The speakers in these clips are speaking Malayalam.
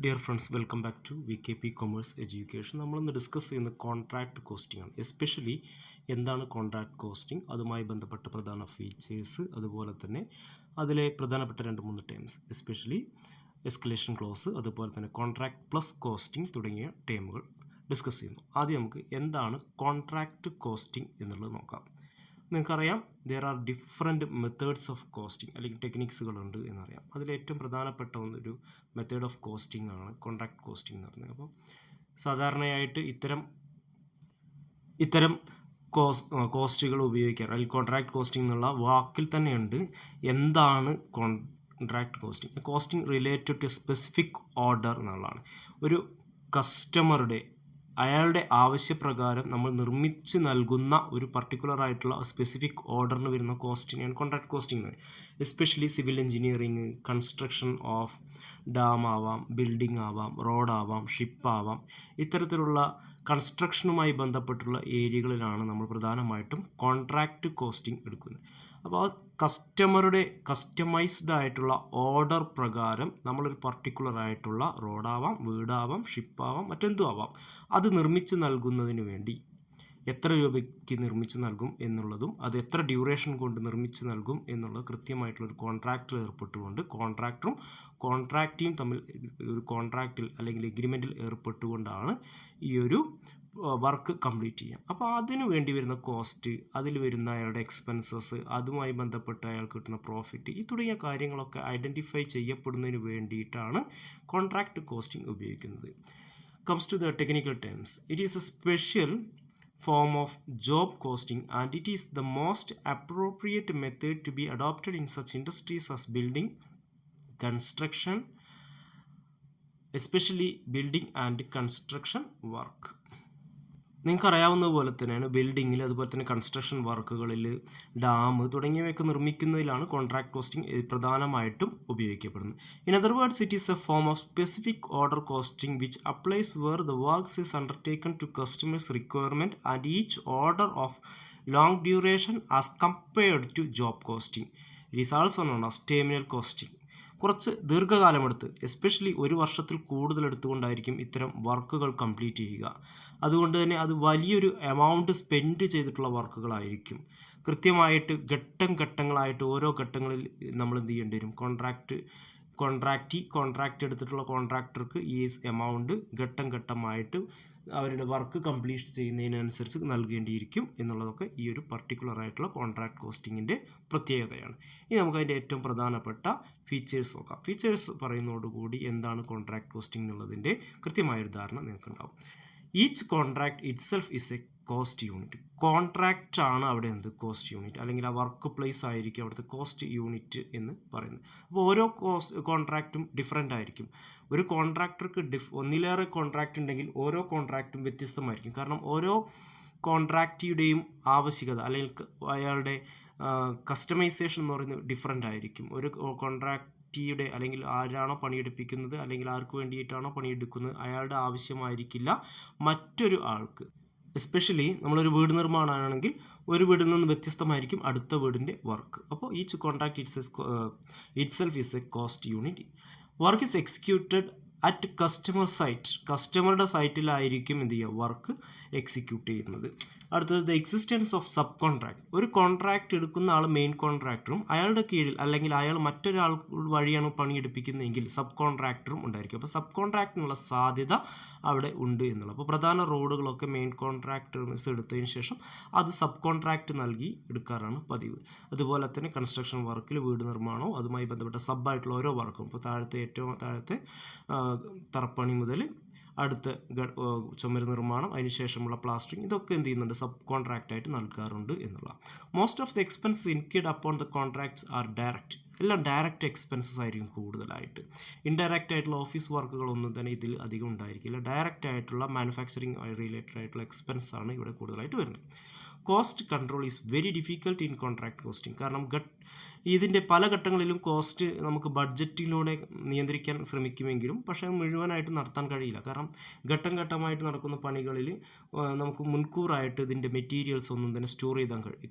Dear friends, welcome back to VKP commerce education. നമ്മളിന്ന് ഡിസ്കസ് ചെയ്യുന്ന കോൺട്രാക്ട് കോസ്റ്റിംഗ് ആണ്. എസ്പെഷ്യലി എന്താണ് കോൺട്രാക്ട് കോസ്റ്റിംഗ്, അതുമായി ബന്ധപ്പെട്ട പ്രധാന ഫീച്ചേഴ്സ്, അതുപോലെ തന്നെ അതിലെ പ്രധാനപ്പെട്ട 2-3 ടേംസ്, എസ്പെഷ്യലി എസ്കലേഷൻ ക്ലോസ്, അതുപോലെ തന്നെ കോൺട്രാക്ട് പ്ലസ് കോസ്റ്റിംഗ് തുടങ്ങിയ ടേമുകൾ ഡിസ്കസ് ചെയ്യുന്നു. ആദ്യം നമുക്ക് എന്താണ് കോൺട്രാക്ട് കോസ്റ്റിംഗ് എന്നുള്ളത് നോക്കാം. നിങ്ങൾക്കറിയാം, there are different methods of costing അല്ലെങ്കിൽ ടെക്നിക്സുകളുണ്ട് എന്നറിയാം. അതിലേറ്റവും പ്രധാനപ്പെട്ട ഒരു മെത്തേഡ് ഓഫ് കോസ്റ്റിംഗ് ആണ് കോൺട്രാക്ട് കോസ്റ്റിംഗ് എന്ന് പറയുന്നത്. അപ്പോൾ സാധാരണയായിട്ട് ഇത്തരം കോസ്റ്റുകൾ ഉപയോഗിക്കാറ്, അല്ലെങ്കിൽ കോൺട്രാക്ട് കോസ്റ്റിംഗ് എന്നുള്ള വാക്കിൽ തന്നെയുണ്ട് എന്താണ് contract costing. Costing related to specific order എന്നുള്ളതാണ്. ഒരു കസ്റ്റമറുടെ അയാളുടെ ആവശ്യപ്രകാരം നമ്മൾ നിർമ്മിച്ച് നൽകുന്ന ഒരു പർട്ടിക്കുലർ ആയിട്ടുള്ള സ്പെസിഫിക് ഓർഡറിന് വരുന്ന കോസ്റ്റിനെയാണ് കോൺട്രാക്ട് കോസ്റ്റിംഗ് എന്ന് പറയുന്നത്. Especially civil engineering, construction of dam ആവാം, ബിൽഡിംഗ് ആവാം, റോഡാവാം, ഷിപ്പാവാം, ഇത്തരത്തിലുള്ള കൺസ്ട്രക്ഷനുമായി ബന്ധപ്പെട്ടുള്ള ഏരിയകളിലാണ് നമ്മൾ പ്രധാനമായിട്ടും കോൺട്രാക്ട് കോസ്റ്റിംഗ് എടുക്കുന്നത്. അപ്പോൾ ആ കസ്റ്റമറുടെ കസ്റ്റമൈസ്ഡ് ആയിട്ടുള്ള ഓർഡർ പ്രകാരം നമ്മളൊരു പർട്ടിക്കുലർ ആയിട്ടുള്ള റോഡാവാം, വീടാവാം, ഷിപ്പാവാം, മറ്റെന്തും ആവാം, അത് നിർമ്മിച്ച് നൽകുന്നതിന് വേണ്ടി എത്ര രൂപയ്ക്ക് നിർമ്മിച്ച് നൽകും എന്നുള്ളതും അത് എത്ര ഡ്യൂറേഷൻ കൊണ്ട് നിർമ്മിച്ച് നൽകും എന്നുള്ളത് കൃത്യമായിട്ടുള്ളൊരു കോൺട്രാക്റ്റിൽ ഏർപ്പെട്ടുകൊണ്ട് കോൺട്രാക്ടറും കോൺട്രാക്റ്റിയും തമ്മിൽ ഒരു കോൺട്രാക്റ്റിൽ അല്ലെങ്കിൽ എഗ്രിമെൻറ്റിൽ ഏർപ്പെട്ടുകൊണ്ടാണ് ഈ ഒരു വർക്ക് കംപ്ലീറ്റ് ചെയ്യാം. അപ്പോൾ അതിന് വേണ്ടി വരുന്ന കോസ്റ്റ്, അതിൽ വരുന്ന അയാളുടെ എക്സ്പെൻസസ്, അതുമായി ബന്ധപ്പെട്ട് അയാൾക്ക് കിട്ടുന്ന പ്രോഫിറ്റ്, ഈ തുടങ്ങിയ കാര്യങ്ങളൊക്കെ ഐഡൻറ്റിഫൈ ചെയ്യപ്പെടുന്നതിന് വേണ്ടിയിട്ടാണ് കോൺട്രാക്ട് കോസ്റ്റിംഗ് ഉപയോഗിക്കുന്നത്. Comes to the technical terms, it is a special form of job costing and it is the most appropriate method to be adopted in such industries as building, construction, especially building and construction work. നിങ്ങൾക്കറിയാവുന്ന പോലെ തന്നെയാണ് ബിൽഡിങ്ങിൽ, അതുപോലെ തന്നെ കൺസ്ട്രക്ഷൻ വർക്കുകളിൽ, ഡാം തുടങ്ങിയവയൊക്കെ നിർമ്മിക്കുന്നതിലാണ് കോൺട്രാക്ട് കോസ്റ്റിംഗ് പ്രധാനമായിട്ടും ഉപയോഗിക്കപ്പെടുന്നത്. In other words, it is a form of specific order costing which applies where the works is undertaken to customers requirement and each order of long duration as compared to job costing. It is also known as terminal costing. കുറച്ച് ദീർഘകാലമെടുത്ത്, എസ്പെഷ്യലി ഒരു വർഷത്തിൽ കൂടുതൽ എടുത്തുകൊണ്ടായിരിക്കും ഇത്തരം വർക്കുകൾ കംപ്ലീറ്റ് ചെയ്യുക. അതുകൊണ്ട് തന്നെ അത് വലിയൊരു എമൗണ്ട് സ്പെൻഡ് ചെയ്തിട്ടുള്ള വർക്കുകളായിരിക്കും. കൃത്യമായിട്ട് ഘട്ടങ്ങളായിട്ട് ഓരോ ഘട്ടങ്ങളിൽ നമ്മൾ എന്ത് ചെയ്യേണ്ടി വരും, കോൺട്രാക്റ്റ് എടുത്തിട്ടുള്ള കോൺട്രാക്ടർക്ക് ഈ എമൗണ്ട് ഘട്ടമായിട്ട് അവരുടെ വർക്ക് കംപ്ലീറ്റ് ചെയ്യുന്നതിനനുസരിച്ച് നൽകേണ്ടിയിരിക്കും എന്നുള്ളതൊക്കെ ഈ ഒരു പർട്ടിക്കുലർ ആയിട്ടുള്ള കോൺട്രാക്ട് കോസ്റ്റിങ്ങിൻ്റെ പ്രത്യേകതയാണ്. ഇനി നമുക്ക് അതിൻ്റെ ഏറ്റവും പ്രധാനപ്പെട്ട ഫീച്ചേഴ്സ് നോക്കാം. ഫീച്ചേഴ്സ് പറയുന്നതോടുകൂടി എന്താണ് കോൺട്രാക്ട് കോസ്റ്റിംഗ് എന്നുള്ളതിൻ്റെ കൃത്യമായൊരു ധാരണ നിങ്ങൾക്കുണ്ടാവും. Each contract itself is a cost unit. Contract ആണ് അവിടെ കോസ്റ്റ് യൂണിറ്റ്, അല്ലെങ്കിൽ ആ വർക്ക് പ്ലേസ് ആയിരിക്കും അവിടുത്തെ കോസ്റ്റ് യൂണിറ്റ് എന്ന് പറയുന്നത്. അപ്പോൾ ഓരോ കോൺട്രാക്റ്റും ഡിഫറെൻ്റ് ആയിരിക്കും. ഒരു കോൺട്രാക്ടർക്ക് ഒന്നിലേറെ കോൺട്രാക്റ്റ് ഉണ്ടെങ്കിൽ ഓരോ കോൺട്രാക്റ്റും വ്യത്യസ്തമായിരിക്കും. കാരണം ഓരോ കോൺട്രാക്റ്റിയുടെയും ആവശ്യകത അല്ലെങ്കിൽ അയാളുടെ കസ്റ്റമൈസേഷൻ എന്ന് പറയുന്നത് ഡിഫറെൻ്റ് ആയിരിക്കും. ഒരു കോൺട്രാക്റ്റിയുടെ അല്ലെങ്കിൽ ആരാണോ പണിയെടുപ്പിക്കുന്നത് അല്ലെങ്കിൽ ആർക്ക് വേണ്ടിയിട്ടാണോ പണിയെടുക്കുന്നത് അയാളുടെ ആവശ്യമായിരിക്കില്ല മറ്റൊരു ആൾക്ക്. എസ്പെഷ്യലി നമ്മളൊരു വീട് നിർമ്മാണമാണെങ്കിൽ ഒരു വീടിൽ നിന്ന് വ്യത്യസ്തമായിരിക്കും അടുത്ത വീടിൻ്റെ വർക്ക്. അപ്പോൾ each contract itself is a cost unit. Work is executed at customer site. കസ്റ്റമറുടെ സൈറ്റിലായിരിക്കും എന്ത് ചെയ്യുക, വർക്ക് എക്സിക്യൂട്ട് ചെയ്യുന്നത്. അടുത്തത് the existence of sub contract. ഒരു കോൺട്രാക്ട് എടുക്കുന്ന ആൾ മെയിൻ കോൺട്രാക്ടറും അയാളുടെ കീഴിൽ അല്ലെങ്കിൽ അയാൾ മറ്റൊരാൾ വഴിയാണ് പണിയെടുപ്പിക്കുന്നതെങ്കിൽ സബ് കോൺട്രാക്ടറും ഉണ്ടായിരിക്കും. അപ്പോൾ സബ് കോൺട്രാക്ടിനുള്ള സാധ്യത അവിടെ ഉണ്ട് എന്നുള്ളത്. അപ്പോൾ പ്രധാന റോഡുകളൊക്കെ മെയിൻ കോൺട്രാക്ടേഴ്സ് എടുത്തതിന് ശേഷം അത് സബ് കോൺട്രാക്ട് നൽകി എടുക്കാറാണ് പതിവ്. അതുപോലെ തന്നെ കൺസ്ട്രക്ഷൻ വർക്കിൽ, വീട് നിർമ്മാണവും അതുമായി ബന്ധപ്പെട്ട സബ്ബായിട്ടുള്ള ഓരോ വർക്കും, ഇപ്പോൾ ഏറ്റവും താഴത്തെ തറപ്പണി മുതൽ അടുത്ത ചുമര് നിർമ്മാണം, അതിനുശേഷമുള്ള പ്ലാസ്റ്ററിങ്, ഇതൊക്കെ എന്ത് ചെയ്യുന്നുണ്ട്, സബ് കോൺട്രാക്റ്റ് ആയിട്ട് നൽകാറുണ്ട് എന്നുള്ള. Most of the expenses include upon the contracts R direct. എല്ലാം ഡയറക്റ്റ് എക്സ്പെൻസസ് ആയിരിക്കും കൂടുതലായിട്ട്. ഇൻഡയറക്റ്റ് ആയിട്ടുള്ള ഓഫീസ് വർക്കുകളൊന്നും തന്നെ ഇതിൽ അധികം ഉണ്ടായിരിക്കില്ല. ഡയറക്റ്റ് ആയിട്ടുള്ള മാനുഫാക്ചറിങ് റിലേറ്റഡ് ആയിട്ടുള്ള എക്സ്പെൻസ് ആണ് ഇവിടെ കൂടുതലായിട്ട് വരുന്നത്. Cost control is very difficult in contract costing. കാരണം ഇതിൻ്റെ പല ഘട്ടങ്ങളിലും കോസ്റ്റ് നമുക്ക് ബഡ്ജറ്റിലൂടെ നിയന്ത്രിക്കാൻ ശ്രമിക്കുമെങ്കിലും പക്ഷേ മുഴുവനായിട്ട് നടത്താൻ കഴിയില്ല. കാരണം ഘട്ടം ഘട്ടമായിട്ട് നടക്കുന്ന പണികളിൽ നമുക്ക് മുൻകൂറായിട്ട് ഇതിൻ്റെ മെറ്റീരിയൽസ് ഒന്നും തന്നെ സ്റ്റോർ ചെയ്താൻ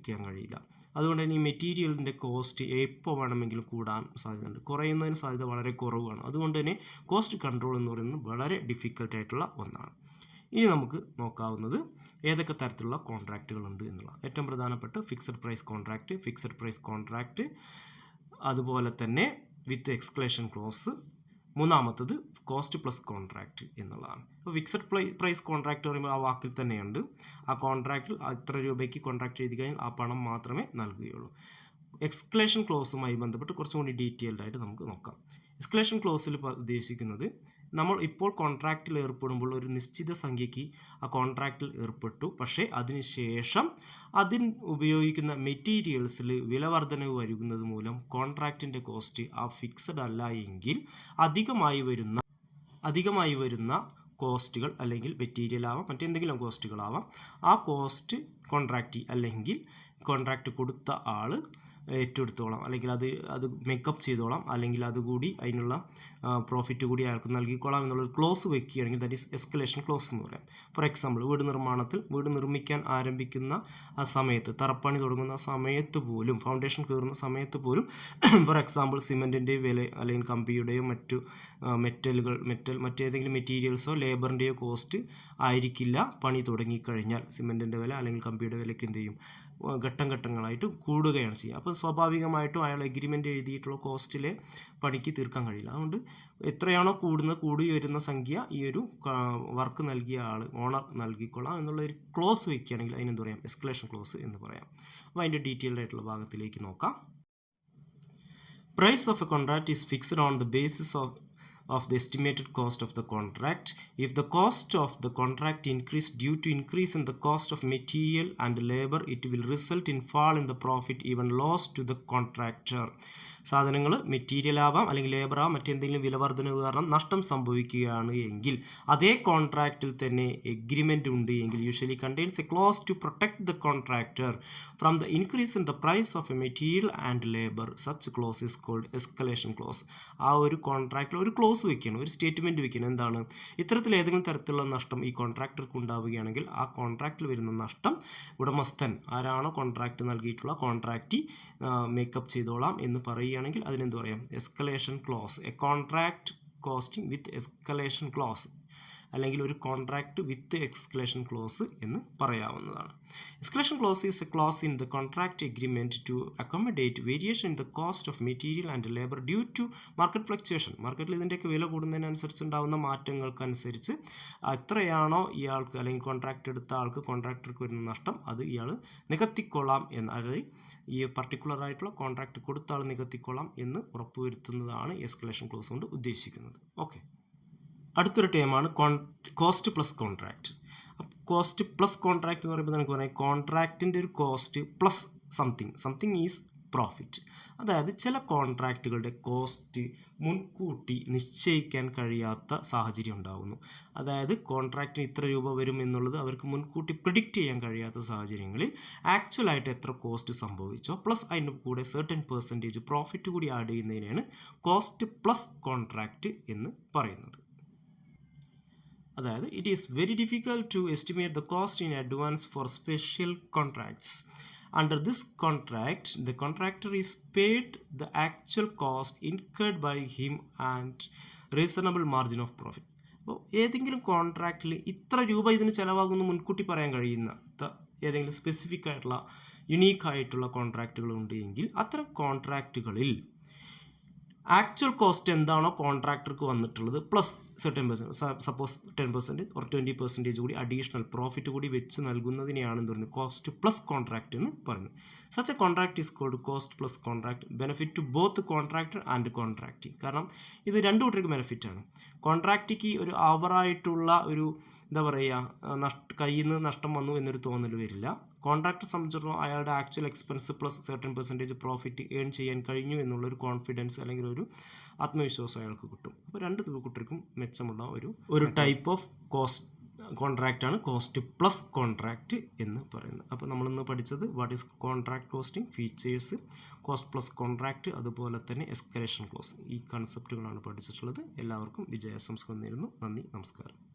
കഴിയില്ല. അതുകൊണ്ട് തന്നെ ഈ മെറ്റീരിയലിൻ്റെ കോസ്റ്റ് എപ്പോൾ വേണമെങ്കിലും കൂടാൻ സാധ്യതയുണ്ട്, കുറയുന്നതിന് സാധ്യത വളരെ കുറവാണ്. അതുകൊണ്ട് തന്നെ കോസ്റ്റ് കൺട്രോൾ എന്ന് പറയുന്നത് വളരെ ഡിഫിക്കൽട്ടായിട്ടുള്ള ഒന്നാണ്. ഇനി നമുക്ക് നോക്കാവുന്നത് ഏതൊക്കെ തരത്തിലുള്ള കോൺട്രാക്റ്റുകളുണ്ട് എന്നുള്ള. ഏറ്റവും പ്രധാനപ്പെട്ട ഫിക്സഡ് പ്രൈസ് കോൺട്രാക്റ്റ്, അതുപോലെ തന്നെ വിത്ത് എക്സ്ക്ലേഷൻ ക്ലോസ്. മൂന്നാമത്തത് കോസ്റ്റ് പ്ലസ് കോൺട്രാക്റ്റ് എന്നുള്ളതാണ്. അപ്പോൾ ഫിക്സഡ് പ്രൈസ് കോൺട്രാക്റ്റ് പറയുമ്പോൾ ആ വാക്കിൽ തന്നെയുണ്ട്, ആ കോൺട്രാക്റ്റിൽ ഇത്ര രൂപയ്ക്ക് കോൺട്രാക്റ്റ് ചെയ്ത് കഴിഞ്ഞാൽ ആ പണം മാത്രമേ നൽകുകയുള്ളൂ. എക്സ്ക്ലേഷൻ ക്ലോസുമായി ബന്ധപ്പെട്ട് കുറച്ചും കൂടി ഡീറ്റെയിൽഡ് ആയിട്ട് നമുക്ക് നോക്കാം. എക്സ്ക്ലേഷൻ ക്ലോസിൽ ഉദ്ദേശിക്കുന്നത് നമ്മൾ ഇപ്പോൾ കോൺട്രാക്റ്റിൽ ഏർപ്പെടുമ്പോൾ ഒരു നിശ്ചിത സംഖ്യയ്ക്ക് ആ കോൺട്രാക്റ്റിൽ ഏർപ്പെട്ടു, പക്ഷേ അതിനുശേഷം അതിന് ഉപയോഗിക്കുന്ന മെറ്റീരിയൽസിൽ വില വർധനവ് വരുന്നത് മൂലം കോൺട്രാക്റ്റിൻ്റെ കോസ്റ്റ് ആ ഫിക്സഡ് അല്ല എങ്കിൽ അധികമായി വരുന്ന കോസ്റ്റുകൾ, അല്ലെങ്കിൽ മെറ്റീരിയൽ ആവാം മറ്റെന്തെങ്കിലും കോസ്റ്റുകളാവാം, ആ കോസ്റ്റ് കോൺട്രാക്റ്റ് അല്ലെങ്കിൽ കോൺട്രാക്റ്റ് കൊടുത്ത ആൾ ഏറ്റെടുത്തോളാം, അല്ലെങ്കിൽ അത് മേക്കപ്പ് ചെയ്തോളാം, അല്ലെങ്കിൽ അതുകൂടി അതിനുള്ള പ്രോഫിറ്റ് കൂടി അയാൾക്ക് നൽകിക്കോളാം എന്നുള്ളൊരു ക്ലോസ് വെക്കുകയാണെങ്കിൽ ദാറ്റ് ഈസ് എസ്കലേഷൻ ക്ലോസ് എന്ന് പറയാം. ഫോർ എക്സാമ്പിൾ, വീട് നിർമ്മിക്കാൻ ആരംഭിക്കുന്ന ആ സമയത്ത്, തറപ്പണി തുടങ്ങുന്ന സമയത്ത് പോലും, ഫൗണ്ടേഷൻ കയറുന്ന സമയത്ത് പോലും ഫോർ എക്സാമ്പിൾ സിമെൻറ്റിൻ്റെ വില അല്ലെങ്കിൽ കമ്പിയുടെയോ മറ്റേതെങ്കിലും മെറ്റീരിയൽസോ ലേബറിൻ്റെയോ കോസ്റ്റ് ആയിരിക്കില്ല പണി തുടങ്ങിക്കഴിഞ്ഞാൽ. സിമെൻറ്റിൻ്റെ വില അല്ലെങ്കിൽ കമ്പിയുടെ വിലയ്ക്ക് എന്ത് ചെയ്യും, ഘട്ടങ്ങളായിട്ട് കൂടുകയാണ് ചെയ്യുക. അപ്പോൾ സ്വാഭാവികമായിട്ടും അയാൾ എഗ്രിമെൻ്റ് എഴുതിയിട്ടുള്ള കോസ്റ്റിലെ പണിക്ക് തീർക്കാൻ കഴിയില്ല. അതുകൊണ്ട് എത്രയാണോ കൂടി വരുന്ന സംഖ്യ ഈ ഒരു വർക്ക് നൽകിയ ആൾ, ഓണർ നൽകിക്കൊള്ളാം എന്നുള്ളൊരു ക്ലോസ് വയ്ക്കുകയാണെങ്കിൽ അതിനെന്ത് പറയാം, എസ്കലേഷൻ ക്ലോസ് എന്ന് പറയാം. അപ്പോൾ അതിൻ്റെ ഡീറ്റെയിൽഡ് ആയിട്ടുള്ള ഭാഗത്തിലേക്ക് നോക്കാം. Price of a contract is fixed on the basis of the estimated cost of the contract. If the cost of the contract increase due to increase in the cost of material and labor, it will result in fall in the profit, even loss to the contractor. സാധനങ്ങൾ മെറ്റീരിയൽ ആവാം അല്ലെങ്കിൽ ലേബർ ആവാം, മറ്റെന്തെങ്കിലും വിലവർദ്ധനവ് കാരണം നഷ്ടം സംഭവിക്കുകയാണ് എങ്കിൽ അതേ കോൺട്രാക്റ്റിൽ തന്നെ എഗ്രിമെൻ്റ് ഉണ്ട് എങ്കിൽ usually contains a clause to protect the contractor from the increase in the price of a material and labour. Such clause is called escalation clause. ആ ഒരു കോൺട്രാക്റ്റിൽ ഒരു ക്ലോസ് വെക്കുകയാണ്, ഒരു സ്റ്റേറ്റ്മെൻറ്റ് വെക്കുകയാണ്. എന്താണ്, ഇത്തരത്തിൽ ഏതെങ്കിലും തരത്തിലുള്ള നഷ്ടം ഈ കോൺട്രാക്ടർക്ക് ഉണ്ടാവുകയാണെങ്കിൽ ആ കോൺട്രാക്റ്റിൽ വരുന്ന നഷ്ടം ഉടമസ്ഥൻ, ആരാണോ കോൺട്രാക്റ്റ് നൽകിയിട്ടുള്ള കോൺട്രാക്റ്റ് മേക്കപ്പ് ചെയ്തോളാം എന്ന് പറയുകയാണെങ്കിൽ അതിനെന്ത് പറയാം, escalation clause. A contract costing with escalation clause, അല്ലെങ്കിൽ ഒരു കോൺട്രാക്റ്റ് വിത്ത് എസ്കലേഷൻ ക്ലോസ് എന്ന് പറയാവുന്നതാണ്. Escalation clause is a clause in the contract agreement to accommodate variation in the cost of material and labour due to market fluctuation. മാർക്കറ്റിൽ ഇതിൻ്റെയൊക്കെ വില കൂടുന്നതിനനുസരിച്ച് ഉണ്ടാകുന്ന മാറ്റങ്ങൾക്കനുസരിച്ച് എത്രയാണോ ഇയാൾക്ക് അല്ലെങ്കിൽ കോൺട്രാക്റ്റ് എടുത്ത ആൾക്ക്, കോൺട്രാക്ടർക്ക് വരുന്ന നഷ്ടം അത് ഇയാൾ നികത്തിക്കൊള്ളാം എന്ന്, അതായത് ഈ പർട്ടിക്കുലർ ആയിട്ടുള്ള കോൺട്രാക്റ്റ് കൊടുത്ത ആൾ നികത്തിക്കൊള്ളാം എന്ന് ഉറപ്പുവരുത്തുന്നതാണ് എസ്കലേഷൻ ക്ലോസ് കൊണ്ട് ഉദ്ദേശിക്കുന്നത്. ഓക്കെ, അടുത്തൊരു ടേമാണ് cost plus contract. Cost plus contract എന്ന് പറയുമ്പോൾ നമുക്ക് പറയാം കോൺട്രാക്റ്റിൻ്റെ ഒരു cost plus something is profit. അതായത് ചില കോൺട്രാക്റ്റുകളുടെ കോസ്റ്റ് മുൻകൂട്ടി നിശ്ചയിക്കാൻ കഴിയാത്ത സാഹചര്യം ഉണ്ടാകുന്നു. അതായത് കോൺട്രാക്റ്റിന് ഇത്ര രൂപ വരും എന്നുള്ളത് അവർക്ക് മുൻകൂട്ടി പ്രിഡിക്റ്റ് ചെയ്യാൻ കഴിയാത്ത സാഹചര്യങ്ങളിൽ ആക്ച്വലായിട്ട് എത്ര കോസ്റ്റ് സംഭവിച്ചോ പ്ലസ് അതിൻ്റെ കൂടെ സർട്ടൻ പെർസെൻറ്റേജ് പ്രോഫിറ്റ് കൂടി ആഡ് ചെയ്യുന്നതിനാണ് കോസ്റ്റ് പ്ലസ് കോൺട്രാക്റ്റ് എന്ന് പറയുന്നത്. അതായത് it is very difficult to estimate the cost in advance for special contracts. Under this contract, the contractor is paid the actual cost incurred by him and reasonable margin of profit. അപ്പോൾ ഏതെങ്കിലും കോൺട്രാക്റ്റിൽ ഇത്ര രൂപ ഇതിന് ചിലവാകുമെന്ന് മുൻകൂട്ടി പറയാൻ കഴിയുന്ന ഏതെങ്കിലും സ്പെസിഫിക് ആയിട്ടുള്ള യുണീക്കായിട്ടുള്ള കോൺട്രാക്റ്റുകൾ ഉണ്ട് എങ്കിൽ അത്തരം കോൺട്രാക്റ്റുകളിൽ ആക്ച്വൽ കോസ്റ്റ് എന്താണോ കോൺട്രാക്ടർക്ക് വന്നിട്ടുള്ളത് പ്ലസ് സർട്ടൻ സപ്പോസ് 10% or 20% കൂടി അഡീഷണൽ പ്രോഫിറ്റ് കൂടി വെച്ച് നൽകുന്നതിനെയാണ് എന്ത് പറയുന്നത്, കോസ്റ്റ് പ്ലസ് കോൺട്രാക്റ്റ് എന്ന് പറയുന്നത്. Such a contract is called cost plus contract. Benefit to both contractor and contractee. കാരണം ഇത് രണ്ടു കൂട്ടർക്ക് ബെനിഫിറ്റാണ്. കോൺട്രാക്റ്റിക്ക് ഒരു ഓവറായിട്ടുള്ള ഒരു എന്താ പറയുക, കയ്യിൽ നിന്ന് നഷ്ടം വന്നു എന്നൊരു തോന്നൽ വരില്ല. കോൺട്രാക്ടർ സംബന്ധിച്ചിടത്തോളം അയാളുടെ actual expense plus certain percentage profit earn ചെയ്യാൻ കഴിഞ്ഞു എന്നുള്ളൊരു കോൺഫിഡൻസ് അല്ലെങ്കിൽ ഒരു ആത്മവിശ്വാസം അയാൾക്ക് കിട്ടും. അപ്പോൾ രണ്ട് കൂട്ടർക്കും മെച്ചമുള്ള ഒരു ടൈപ്പ് ഓഫ് കോസ്റ്റ് കോൺട്രാക്റ്റാണ് കോസ്റ്റ് പ്ലസ് കോൺട്രാക്റ്റ് എന്ന് പറയുന്നത്. അപ്പോൾ നമ്മളിന്ന് പഠിച്ചത് what is contract costing, features, cost plus contract, അതുപോലെ തന്നെ എസ്കലേഷൻ ക്ലോസ്. ഈ കൺസെപ്റ്റുകളാണ് പഠിച്ചിട്ടുള്ളത്. എല്ലാവർക്കും വിജയാശംസകൾ നേരുന്നു. നന്ദി, നമസ്കാരം.